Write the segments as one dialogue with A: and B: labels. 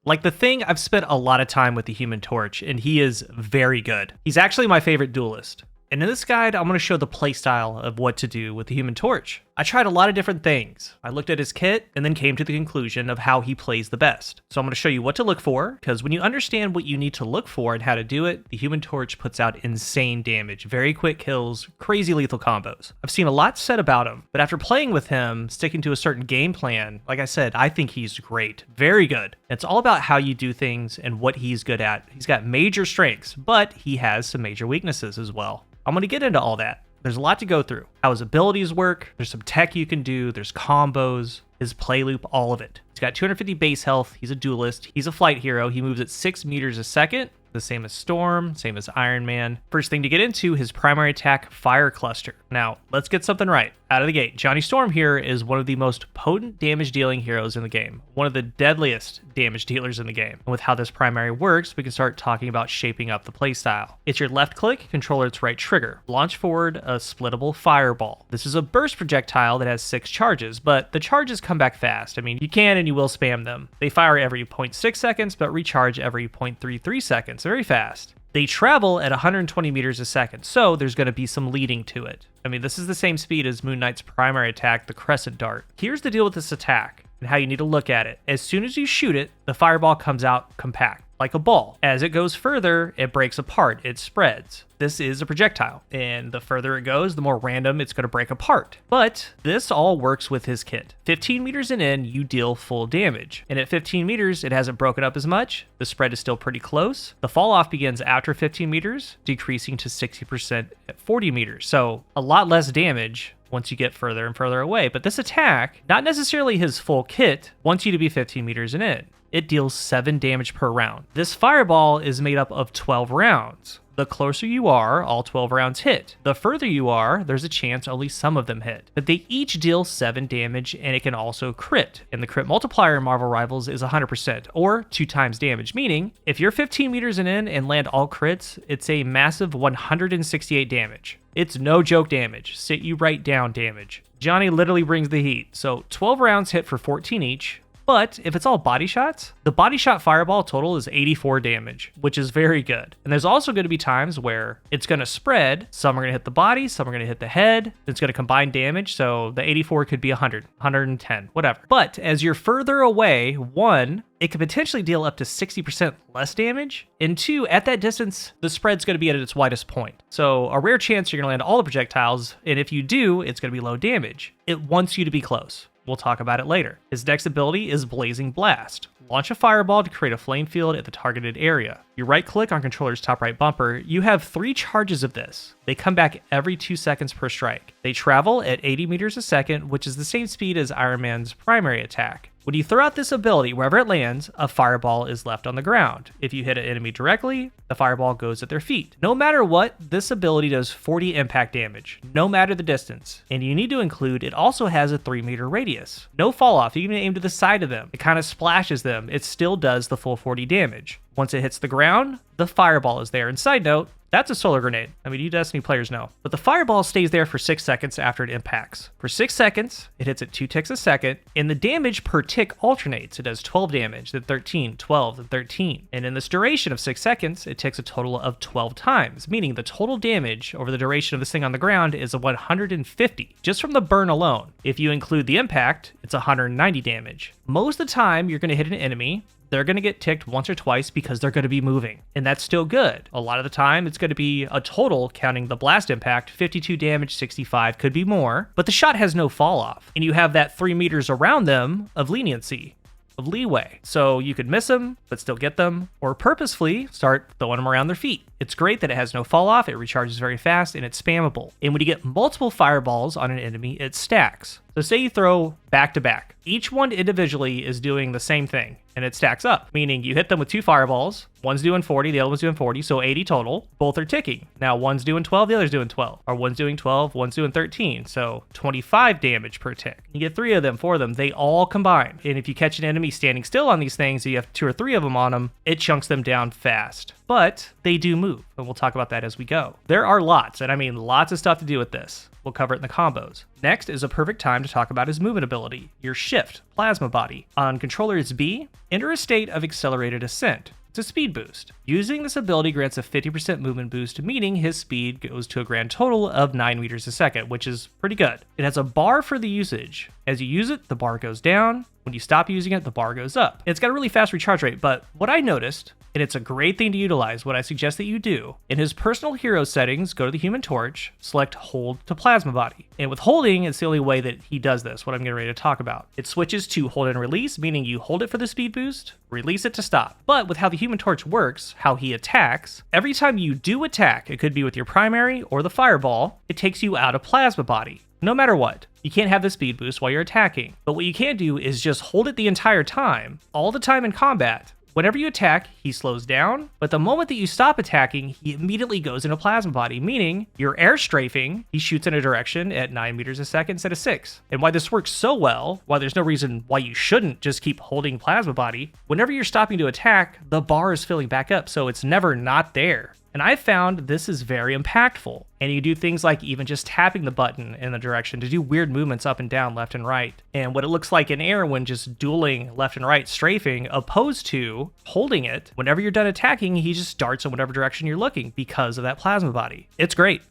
A: Like the Thing, I've spent a lot of time with the Human Torch, and he is very good. He's actually my favorite duelist. And in this guide, I'm going to show the playstyle of what to do with the Human Torch. I tried a lot of different things. I looked at his kit and then came to the conclusion of how he plays the best. So I'm going to show you what to look for, because when you understand what you need to look for and how to do it, the Human Torch puts out insane damage, very quick kills, crazy lethal combos. I've seen a lot said about him, but after playing with him, sticking to a certain game plan, like I said, I think he's great, very good. It's all about how you do things and what he's good at. He's got major strengths, but he has some major weaknesses as well. I'm going to get into all that. There's a lot to go through. How his abilities work, there's some tech you can do, there's combos, his play loop, all of it. He's got 250 base health, he's a duelist, he's a flight hero, he moves at 6 meters a second, the same as Storm, same as Iron Man. First thing to get into, his primary attack, Fire Cluster. Now, let's get something right. Out of the gate, Johnny Storm here is one of the most potent damage dealing heroes in the game, one of the deadliest damage dealers in the game. And with how this primary works, we can start talking about shaping up the playstyle. It's your left click, control its right trigger. Launch forward a splittable fireball. This is a burst projectile that has 6 charges, but the charges come back fast. I mean, you can and you will spam them. They fire every 0.6 seconds, but recharge every 0.33 seconds. Very fast. They travel at 120 meters a second, so there's going to be some leading to it. I mean, this is the same speed as Moon Knight's primary attack, the Crescent Dart. Here's the deal with this attack and how you need to look at it. As soon as you shoot it, the fireball comes out compact, like a ball. As it goes further, it breaks apart, it spreads. This is a projectile, and the further it goes, the more random it's going to break apart. But this all works with his kit. 15 meters and in, you deal full damage. And at 15 meters, it hasn't broken up as much. The spread is still pretty close. The fall off begins after 15 meters, decreasing to 60% at 40 meters. So a lot less damage once you get further and further away. But this attack, not necessarily his full kit, wants you to be 15 meters and in. It deals 7 damage per round. This fireball is made up of 12 rounds. The closer you are, all 12 rounds hit. The further you are, there's a chance only some of them hit. But they each deal 7 damage, and it can also crit. And the crit multiplier in Marvel Rivals is 100%, or 2 times damage, meaning if you're 15 meters and in and land all crits, it's a massive 168 damage. It's no joke damage. Sit you right down damage. Johnny literally brings the heat. So 12 rounds hit for 14 each. But if it's all body shots, the body shot fireball total is 84 damage, which is very good. And there's also going to be times where it's going to spread. Some are going to hit the body, some are going to hit the head. It's going to combine damage, so the 84 could be 100, 110, whatever. But as you're further away, 1, it could potentially deal up to 60% less damage. And 2, at that distance, the spread's going to be at its widest point. So a rare chance you're going to land all the projectiles, and if you do, it's going to be low damage. It wants you to be close. We'll talk about it later. His next ability is Blazing Blast. Launch a fireball to create a flame field at the targeted area. You right click on controller's top right bumper. You have 3 charges of this. They come back every 2 seconds per strike. They travel at 80 meters a second, which is the same speed as Iron Man's primary attack. When you throw out this ability, wherever it lands, a fireball is left on the ground. If you hit an enemy directly, the fireball goes at their feet. No matter what, this ability does 40 impact damage, no matter the distance. And you need to include, it also has a 3-meter radius. No fall off, you can aim to the side of them. It kind of splashes them. It still does the full 40 damage. Once it hits the ground, the fireball is there. And side note, that's a solar grenade. I mean, you Destiny players know. But the fireball stays there for 6 seconds after it impacts. For 6 seconds, it hits at 2 ticks a second, and the damage per tick alternates. It does 12 damage, then 13, 12, then 13. And in this duration of 6 seconds, it ticks a total of 12 times, meaning the total damage over the duration of this thing on the ground is a 150, just from the burn alone. If you include the impact, it's 190 damage. Most of the time, you're going to hit an enemy, they're going to get ticked once or twice because they're going to be moving. And that's still good. A lot of the time, it's going to be a total, counting the blast impact, 52 damage, 65, could be more. But the shot has no fall off. And you have that 3 meters around them of leniency, of leeway. So you could miss them, but still get them, or purposefully start throwing them around their feet. It's great that it has no fall off, it recharges very fast, and it's spammable. And when you get multiple fireballs on an enemy, it stacks. So say you throw back to back. Each one individually is doing the same thing, and it stacks up, meaning you hit them with 2 fireballs. One's doing 40, the other one's doing 40, so 80 total. Both are ticking. Now one's doing 12, the other's doing 12. Or one's doing 12, one's doing 13, so 25 damage per tick. You get 3 of them, 4 of them, they all combine. And if you catch an enemy standing still on these things, you have 2 or 3 of them on them, it chunks them down fast. But they do move, and we'll talk about that as we go. There are lots, and I mean lots of stuff to do with this. We'll cover it in the combos. Next is a perfect time to talk about his movement ability, your Shift Plasma Body. On controller it's B, enter a state of accelerated ascent. It's a speed boost. Using this ability grants a 50% movement boost, meaning his speed goes to a grand total of 9 meters a second, which is pretty good. It has a bar for the usage. As you use it, the bar goes down. When you stop using it, the bar goes up. It's got a really fast recharge rate, but what I noticed, and it's a great thing to utilize, what I suggest that you do, in his personal hero settings, go to the Human Torch, select hold to plasma body. And with holding, it's the only way that he does this, what I'm getting ready to talk about. It switches to hold and release, meaning you hold it for the speed boost, release it to stop. But with how the Human Torch works, how he attacks, every time you do attack, it could be with your primary or the fireball, it takes you out of plasma body. No matter what. You can't have the speed boost while you're attacking. But what you can do is just hold it the entire time, all the time in combat. Whenever you attack, he slows down, but the moment that you stop attacking, he immediately goes into plasma body, meaning you're air strafing, he shoots in a direction at 9 meters a second instead of 6. And why this works so well, why there's no reason why you shouldn't just keep holding plasma body, whenever you're stopping to attack, the bar is filling back up, so it's never not there. And I've found this is very impactful. And you do things like even just tapping the button in the direction to do weird movements up and down, left and right. And what it looks like in air when just dueling left and right, strafing, opposed to holding it. Whenever you're done attacking, he just darts in whatever direction you're looking because of that plasma body. It's great.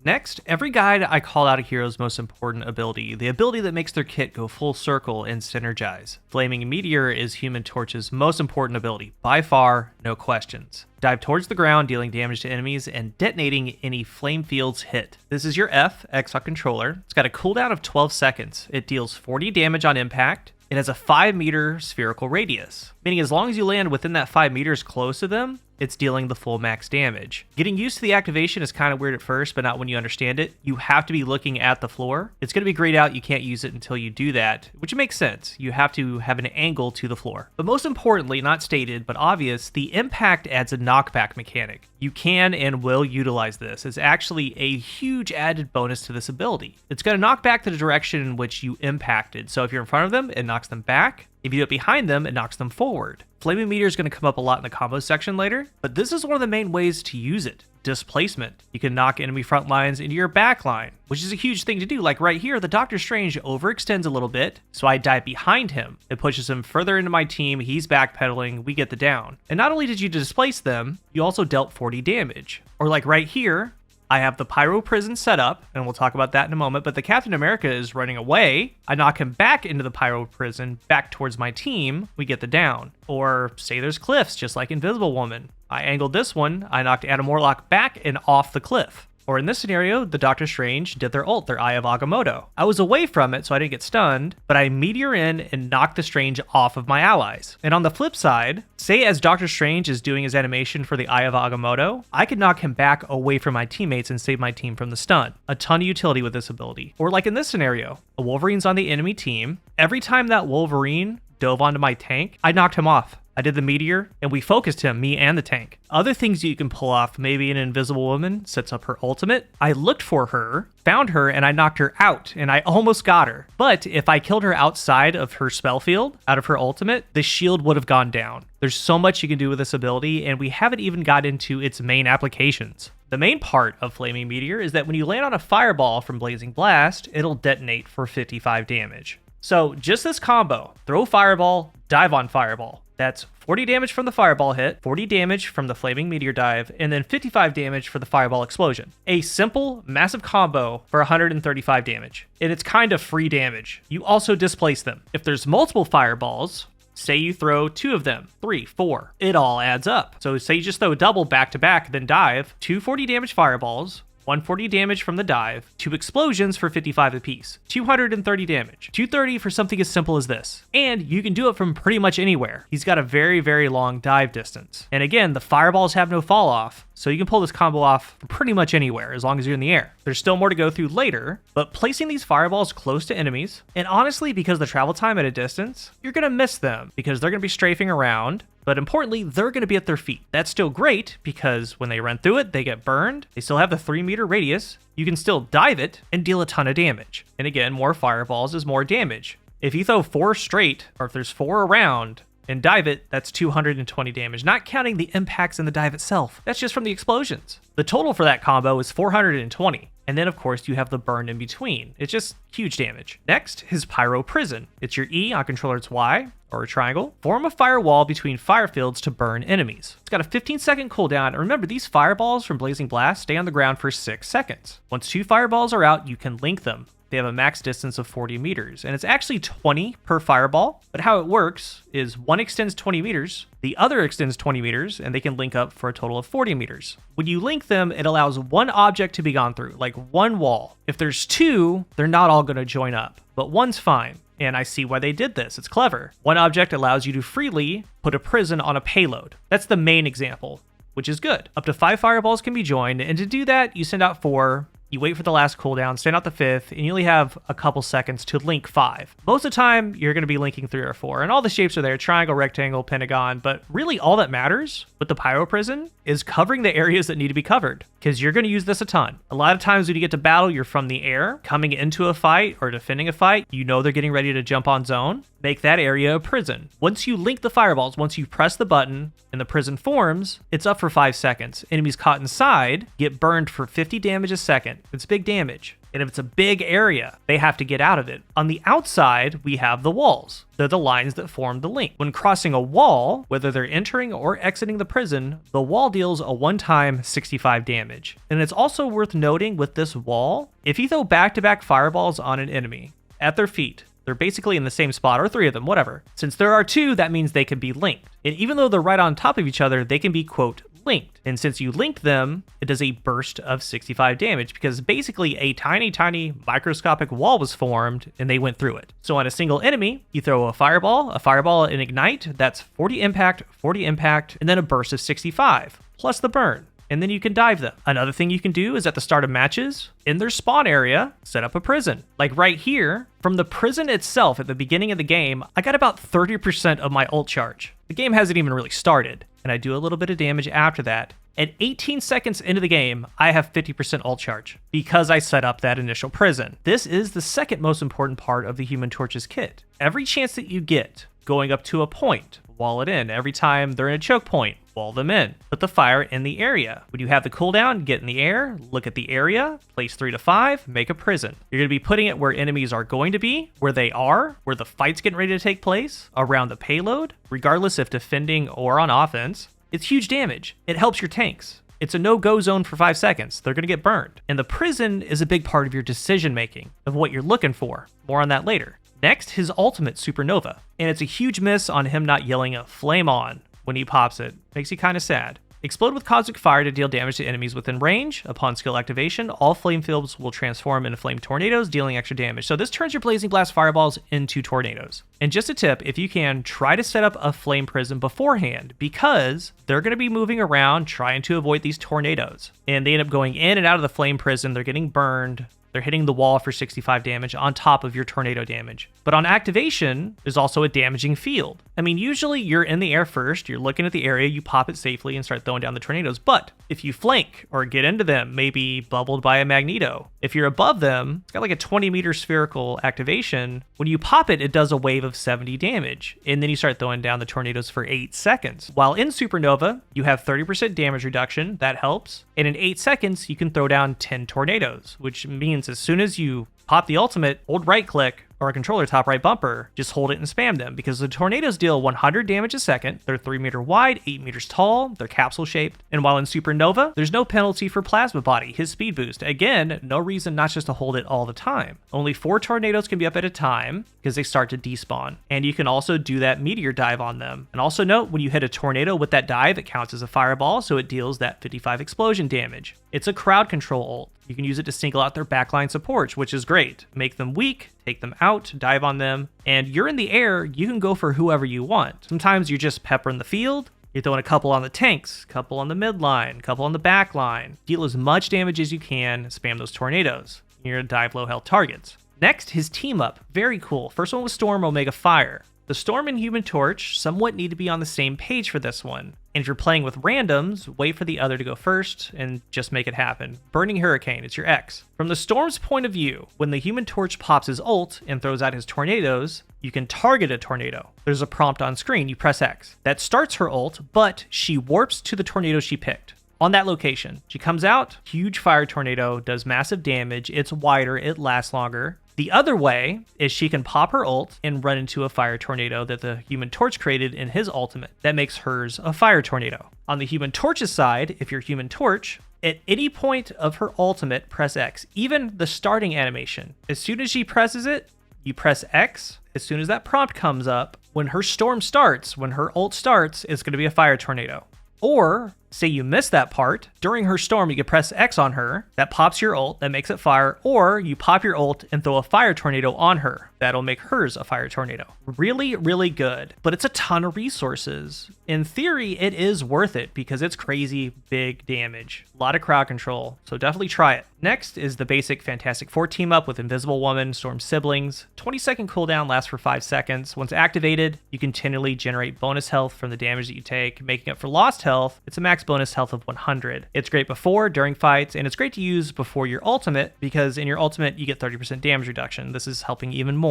A: Next, every guide I call out a hero's most important ability, the ability that makes their kit go full circle and synergize. Flaming Meteor is Human Torch's most important ability, by far, no questions. Dive towards the ground, dealing damage to enemies, and detonating any flame fields hit. This is your F, Xbox controller. It's got a cooldown of 12 seconds. It deals 40 damage on impact. It has a 5 meter spherical radius, meaning as long as you land within that 5 meters close to them, it's dealing the full max damage. Getting used to the activation is kind of weird at first, but not when you understand it. You have to be looking at the floor. It's going to be grayed out. You can't use it until you do that, which makes sense. You have to have an angle to the floor. But most importantly, not stated, but obvious, the impact adds a knockback mechanic. You can and will utilize this. It's actually a huge added bonus to this ability. It's going to knock back to the direction in which you impacted. So if you're in front of them, it knocks them back. If you do it behind them, it knocks them forward. Flaming Meteor is going to come up a lot in the combo section later, but this is one of the main ways to use it. Displacement. You can knock enemy front lines into your back line, which is a huge thing to do. Like right here, the Doctor Strange overextends a little bit, so I dive behind him. It pushes him further into my team, he's backpedaling, we get the down. And not only did you displace them, you also dealt 40 damage. Or like right here, I have the Pyro-Prison set up, and we'll talk about that in a moment, but the Captain America is running away. I knock him back into the Pyro-Prison, back towards my team, we get the down. Or say there's cliffs, just like Invisible Woman. I angled this one, I knocked Adam Warlock back and off the cliff. Or in this scenario, the Doctor Strange did their ult, their Eye of Agamotto. I was away from it, so I didn't get stunned, but I Meteor in and knocked the Strange off of my allies. And on the flip side, say as Doctor Strange is doing his animation for the Eye of Agamotto, I could knock him back away from my teammates and save my team from the stun. A ton of utility with this ability. Or like in this scenario, a Wolverine's on the enemy team. Every time that Wolverine dove onto my tank, I knocked him off. I did the Meteor, and we focused him, me and the tank. Other things you can pull off, maybe an Invisible Woman sets up her ultimate. I looked for her, found her, and I knocked her out, and I almost got her. But if I killed her outside of her spell field, out of her ultimate, the shield would have gone down. There's so much you can do with this ability, and we haven't even got into its main applications. The main part of Flaming Meteor is that when you land on a fireball from Blazing Blast, it'll detonate for 55 damage. So just this combo, throw fireball, dive on fireball. That's 40 damage from the fireball hit, 40 damage from the Flaming Meteor dive, and then 55 damage for the fireball explosion. A simple, massive combo for 135 damage. And it's kind of free damage. You also displace them. If there's multiple fireballs, say you throw 2 of them, 3, 4, it all adds up. So say you just throw a double back to back, then dive, 2 40 damage fireballs, 140 damage from the dive, 2 explosions for 55 apiece, 230 damage, 230 for something as simple as this. And you can do it from pretty much anywhere. He's got a very, very long dive distance. And again, the fireballs have no fall off, so you can pull this combo off from pretty much anywhere as long as you're in the air. There's still more to go through later, but placing these fireballs close to enemies, and honestly, because the travel time at a distance, you're gonna miss them because they're gonna be strafing around. But importantly, they're going to be at their feet. That's still great because when they run through it, they get burned. They still have the 3 meter radius. You can still dive it and deal a ton of damage. And again, more fireballs is more damage. If you throw 4 straight, or if there's 4 around, and dive it, that's 220 damage, not counting the impacts in the dive itself. That's just from the explosions. The total for that combo is 420. And then, of course, you have the burn in between. It's just huge damage. Next, his Pyro-Prison. It's your E, on controller it's Y, or a triangle. Form a firewall between fire fields to burn enemies. It's got a 15-second cooldown, and remember, these fireballs from Blazing Blast stay on the ground for 6 seconds. Once 2 fireballs are out, you can link them. They have a max distance of 40 meters, and it's actually 20 per fireball, but how it works is one extends 20 meters, the other extends 20 meters, and they can link up for a total of 40 meters. When you link them, it allows one object to be gone through, like one wall. If there's 2, they're not all going to join up, but one's fine. And I see why they did this. It's clever. One object allows you to freely put a prison on a payload. That's the main example, which is good. Up to 5 fireballs can be joined, and to do that, you send out 4, you wait for the last cooldown, send out the 5th, and you only have a couple seconds to link 5. Most of the time, you're going to be linking 3 or 4, and all the shapes are there, triangle, rectangle, pentagon, but really all that matters with the Pyro-Prison is covering the areas that need to be covered, because you're going to use this a ton. A lot of times when you get to battle, you're from the air, coming into a fight or defending a fight, you know they're getting ready to jump on zone. Make that area a prison. Once you link the fireballs, once you press the button and the prison forms, it's up for 5 seconds. Enemies caught inside get burned for 50 damage a second. It's big damage. And if it's a big area, they have to get out of it. On the outside, we have the walls. They're the lines that form the link. When crossing a wall, whether they're entering or exiting the prison, the wall deals a one-time 65 damage. And it's also worth noting with this wall, if you throw back-to-back fireballs on an enemy at their feet, they're basically in the same spot, or 3 of them, whatever. Since there are 2, that means they can be linked. And even though they're right on top of each other, they can be, quote, linked. And since you link them, it does a burst of 65 damage because basically a tiny, tiny microscopic wall was formed and they went through it. So on a single enemy, you throw a fireball, and ignite. That's 40 impact, and then a burst of 65, plus the burn. And then you can dive them. Another thing you can do is at the start of matches, in their spawn area, set up a prison. Like right here, from the prison itself at the beginning of the game, I got about 30% of my ult charge. The game hasn't even really started, and I do a little bit of damage after that. At 18 seconds into the game, I have 50% ult charge because I set up that initial prison. This is the second most important part of the Human Torch's kit. Every chance that you get going up to a point, wall it in. Every time they're in a choke point, wall them in. Put the fire in the area. When you have the cooldown, get in the air, look at the area, place 3 to 5, make a prison. You're going to be putting it where enemies are going to be, where they are, where the fight's getting ready to take place, around the payload, regardless if defending or on offense. It's huge damage. It helps your tanks. It's a no-go zone for 5 seconds. They're going to get burned. And the prison is a big part of your decision-making, of what you're looking for. More on that later. Next, his ultimate, Supernova. And it's a huge miss on him not yelling a flame on when he pops it. Makes you kind of sad. Explode with cosmic fire to deal damage to enemies within range. Upon skill activation, all flame fields will transform into flame tornadoes, dealing extra damage. So this turns your Blazing Blast fireballs into tornadoes. And just a tip, if you can, try to set up a flame prison beforehand because they're going to be moving around trying to avoid these tornadoes. And they end up going in and out of the flame prison. They're getting burned. They're hitting the wall for 65 damage on top of your tornado damage. But on activation, there's also a damaging field. I mean, usually you're in the air first, you're looking at the area, you pop it safely and start throwing down the tornadoes. But if you flank or get into them, maybe bubbled by a magneto, if you're above them, it's got like a 20-meter spherical activation. When you pop it, it does a wave of 70 damage. And then you start throwing down the tornadoes for 8 seconds. While in Supernova, you have 30% damage reduction. That helps. And in 8 seconds, you can throw down 10 tornadoes, which means as soon as you pop the ultimate, hold right click or a controller top right bumper, just hold it and spam them because the tornadoes deal 100 damage a second. They're 3 meter wide, 8 meters tall, they're capsule shaped. And while in Supernova, there's no penalty for Plasma Body, his speed boost. Again, no reason not just to hold it all the time. Only 4 tornadoes can be up at a time because they start to despawn. And you can also do that Meteor dive on them. And also note, when you hit a tornado with that dive, it counts as a fireball, so it deals that 55 explosion damage. It's a crowd control ult. You can use it to single out their backline supports, which is great. Make them weak, take them out, dive on them, and you're in the air, you can go for whoever you want. Sometimes you're just peppering the field, you're throwing a couple on the tanks, couple on the midline, couple on the back line. Deal as much damage as you can, spam those tornadoes. You're gonna dive low health targets. Next, his team up. Very cool. First one was Storm, Omega Fire. The Storm and Human Torch somewhat need to be on the same page for this one. And if you're playing with randoms, wait for the other to go first and just make it happen. Burning Hurricane, it's your X. From the Storm's point of view, when the Human Torch pops his ult and throws out his tornadoes, you can target a tornado. There's a prompt on screen, you press X. That starts her ult, but she warps to the tornado she picked. on that location. She comes out, huge fire tornado, does massive damage. It's wider, it lasts longer. The other way is she can pop her ult and run into a fire tornado that the Human Torch created in his ultimate. That makes hers a fire tornado. On the Human Torch's side, if you're Human Torch, at any point of her ultimate, press X. Even the starting animation. As soon as she presses it, you press X. As soon as that prompt comes up, when her storm starts, when her ult starts, it's going to be a fire tornado. Or, say you miss that part, during her storm you can press X on her, that pops your ult, that makes it fire, or you pop your ult and throw a fire tornado on her. That'll make hers a fire tornado. Really, really good, but it's a ton of resources. In theory, it is worth it because it's crazy big damage. A lot of crowd control, so definitely try it. Next is the basic Fantastic Four team up with Invisible Woman, Storm's siblings. 20-second cooldown lasts for 5 seconds. Once activated, you continually generate bonus health from the damage that you take, making up for lost health. It's a max bonus health of 100. It's great before, during fights, and it's great to use before your ultimate because in your ultimate you get 30% damage reduction. This is helping even more.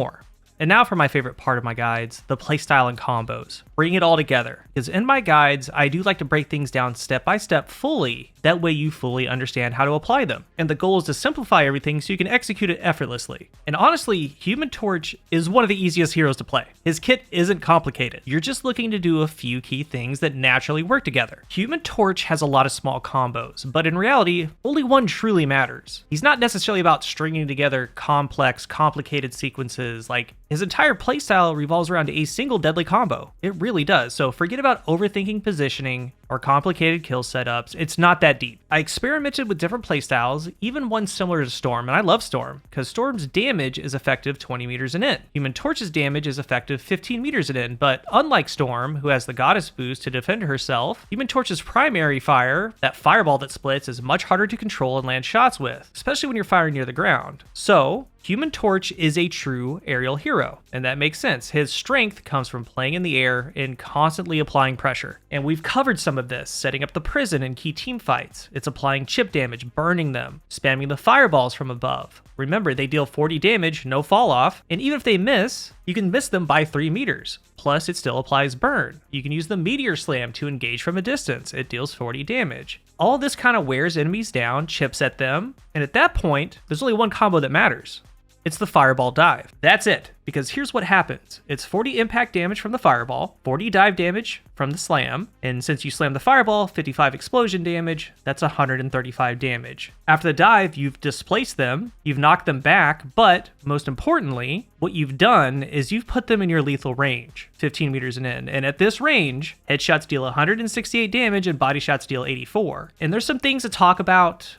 A: And now for my favorite part of my guides, the playstyle and combos. Bring it all together. Because in my guides, I do like to break things down step by step fully. That way you fully understand how to apply them. And the goal is to simplify everything so you can execute it effortlessly. And honestly, Human Torch is one of the easiest heroes to play. His kit isn't complicated. You're just looking to do a few key things that naturally work together. Human Torch has a lot of small combos, but in reality, only one truly matters. He's not necessarily about stringing together complex, complicated sequences. Like, his entire playstyle revolves around a single deadly combo. It really does. So forget about overthinking positioning or complicated kill setups. It's not that deep. I experimented with different playstyles, even one similar to Storm, and I love Storm, because Storm's damage is effective 20 meters and in. Human Torch's damage is effective 15 meters and in, but unlike Storm, who has the Goddess boost to defend herself, Human Torch's primary fire, that fireball that splits, is much harder to control and land shots with, especially when you're firing near the ground. So, Human Torch is a true aerial hero, and that makes sense. His strength comes from playing in the air and constantly applying pressure. And we've covered some of this, setting up the prison in key team fights. It's applying chip damage, burning them, spamming the fireballs from above. Remember, they deal 40 damage, no fall off, and even if they miss, you can miss them by 3 meters. Plus, it still applies burn. You can use the Meteor Slam to engage from a distance. It deals 40 damage. All this kind of wears enemies down, chips at them, and at that point, there's only one combo that matters. It's the Fireball Dive. That's it, because here's what happens. It's 40 impact damage from the Fireball, 40 dive damage from the Slam, and since you slam the Fireball, 55 explosion damage, that's 135 damage. After the dive, you've displaced them, you've knocked them back, but most importantly, what you've done is you've put them in your lethal range, 15 meters and in, and at this range, headshots deal 168 damage and body shots deal 84. And there's some things to talk about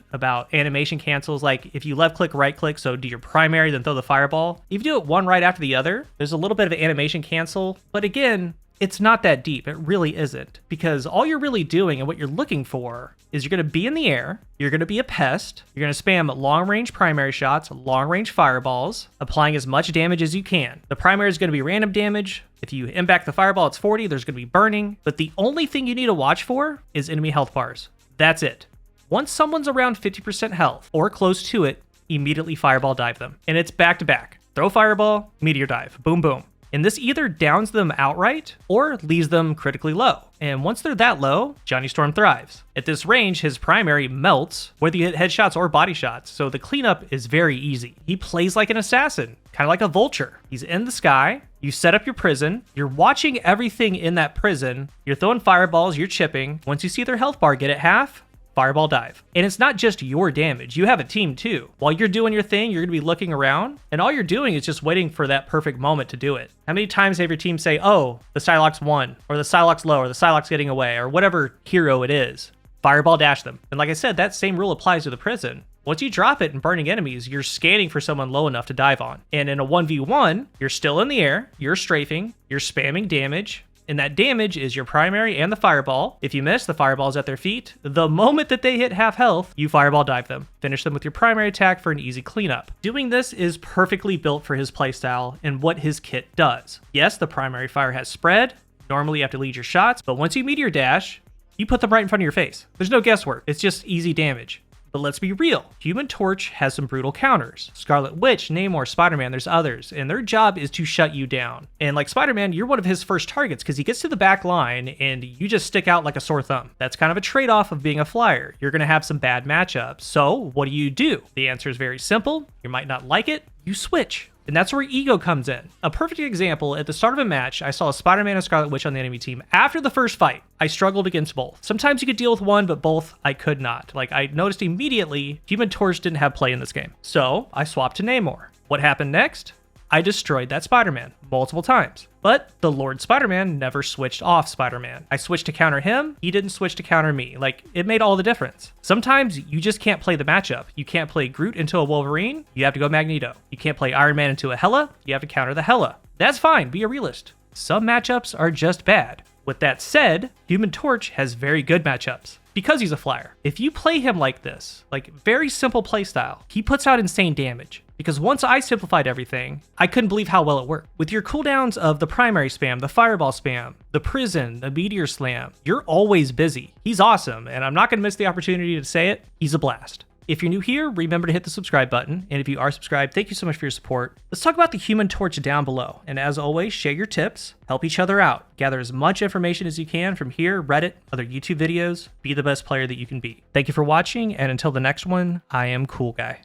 A: animation cancels, like if you left click, right click, so do your primary, then throw the Fireball. If you do it one right after the other, there's a little bit of an animation cancel, but again, it's not that deep. It really isn't, because all you're really doing and what you're looking for is you're going to be in the air, you're going to be a pest, you're going to spam long-range primary shots, long-range fireballs, applying as much damage as you can. The primary is going to be random damage. If you impact the fireball, it's 40, there's going to be burning, but the only thing you need to watch for is enemy health bars. That's it. Once someone's around 50% health or close to it, immediately fireball dive them. And it's back to back. Throw fireball, meteor dive, boom, boom. And this either downs them outright or leaves them critically low. And once they're that low, Johnny Storm thrives. At this range, his primary melts, whether you hit headshots or body shots, so the cleanup is very easy. He plays like an assassin, kind of like a vulture. He's in the sky, you set up your prison, you're watching everything in that prison, you're throwing fireballs, you're chipping. Once you see their health bar get at half, Fireball Dive. And it's not just your damage, you have a team too. While you're doing your thing, you're gonna be looking around, and all you're doing is just waiting for that perfect moment to do it. How many times have your team say, oh, the Psylocke's won, or the Psylocke's low, or the Psylocke's getting away, or whatever hero it is. Fireball dash them. And like I said, that same rule applies to the prison. Once you drop it and burning enemies, you're scanning for someone low enough to dive on. And in a 1v1, you're still in the air, you're strafing, you're spamming damage, and that damage is your primary and the fireball. If you miss, the fireball's at their feet. The moment that they hit half health, you fireball dive them. Finish them with your primary attack for an easy cleanup. Doing this is perfectly built for his playstyle and what his kit does. Yes, the primary fire has spread. Normally you have to lead your shots, but once you meteor dash, you put them right in front of your face. There's no guesswork. It's just easy damage. But let's be real, Human Torch has some brutal counters. Scarlet Witch, Namor, Spider-Man, there's others, and their job is to shut you down. And like Spider-Man, you're one of his first targets because he gets to the back line and you just stick out like a sore thumb. That's kind of a trade-off of being a flyer. You're gonna have some bad matchups. So what do? The answer is very simple. You might not like it, you switch. And that's where ego comes in. A perfect example, at the start of a match, I saw a Spider-Man and Scarlet Witch on the enemy team. After the first fight, I struggled against both. Sometimes you could deal with one, but both I could not. Like, I noticed immediately Human Torch didn't have play in this game. So I swapped to Namor. What happened next? I destroyed that Spider-Man multiple times. But the Lord Spider-Man never switched off Spider-Man. I switched to counter him, he didn't switch to counter me. Like, it made all the difference. Sometimes you just can't play the matchup. You can't play Groot into a Wolverine, you have to go Magneto. You can't play Iron Man into a Hela, you have to counter the Hela. That's fine, be a realist. Some matchups are just bad. With that said, Human Torch has very good matchups because he's a flyer. If you play him like this, like very simple playstyle, he puts out insane damage. Because once I simplified everything, I couldn't believe how well it worked. With your cooldowns of the primary spam, the fireball spam, the prison, the meteor slam, you're always busy. He's awesome, and I'm not gonna miss the opportunity to say it. He's a blast. If you're new here, remember to hit the subscribe button. And if you are subscribed, thank you so much for your support. Let's talk about the Human Torch down below. And as always, share your tips, help each other out, gather as much information as you can from here, Reddit, other YouTube videos, be the best player that you can be. Thank you for watching, and until the next one, I am CoolGuy.